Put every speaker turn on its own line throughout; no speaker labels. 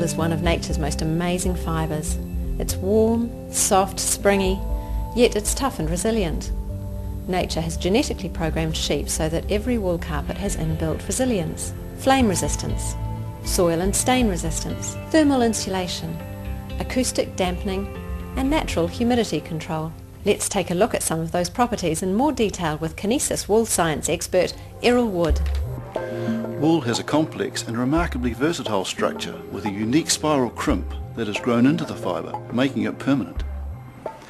is one of nature's most amazing fibres. It's warm, soft, springy, yet it's tough and resilient. Nature has genetically programmed sheep so that every wool carpet has inbuilt resilience, flame resistance, soil and stain resistance, thermal insulation, acoustic dampening, and natural humidity control. Let's take a look at some of those properties in more detail with Kinesis wool science expert Errol Wood.
Wool has a complex and remarkably versatile structure with a unique spiral crimp that has grown into the fibre, making it permanent.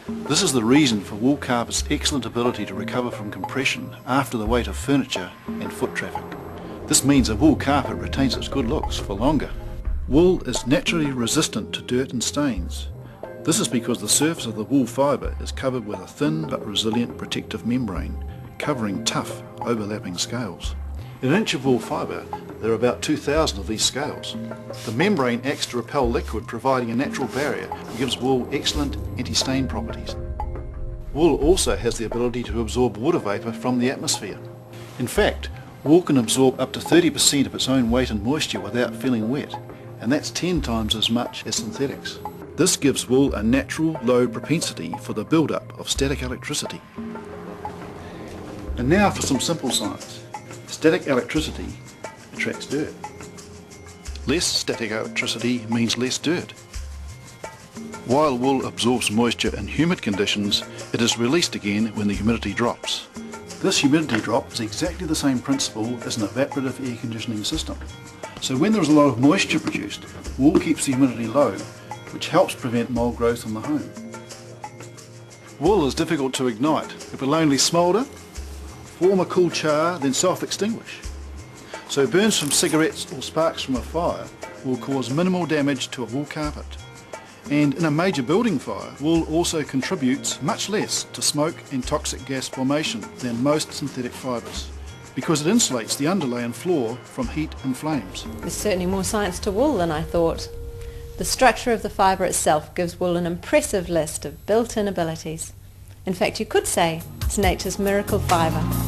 This is the reason for wool carpet's excellent ability to recover from compression after the weight of furniture and foot traffic. This means a wool carpet retains its good looks for longer. Wool is naturally resistant to dirt and stains. This is because the surface of the wool fibre is covered with a thin but resilient protective membrane, covering tough, overlapping scales. In an inch of wool fibre, there are about 2,000 of these scales. The membrane acts to repel liquid, providing a natural barrier that gives wool excellent anti-stain properties. Wool also has the ability to absorb water vapour from the atmosphere. In fact, wool can absorb up to 30% of its own weight and moisture without feeling wet, and that's 10 times as much as synthetics. This gives wool a natural low propensity for the build-up of static electricity. And now for some simple science. Static electricity attracts dirt. Less static electricity means less dirt. While wool absorbs moisture in humid conditions, it is released again when the humidity drops. This humidity drop is exactly the same principle as an evaporative air conditioning system. So when there is a lot of moisture produced, wool keeps the humidity low, which helps prevent mould growth in the home. Wool is difficult to ignite. It will only smoulder, form a cool char, then self-extinguish. So burns from cigarettes or sparks from a fire will cause minimal damage to a wool carpet. And in a major building fire, wool also contributes much less to smoke and toxic gas formation than most synthetic fibres, because it insulates the underlay and floor from heat and flames.
There's certainly more science to wool than I thought. The structure of the fibre itself gives wool an impressive list of built-in abilities. In fact, you could say it's nature's miracle fibre.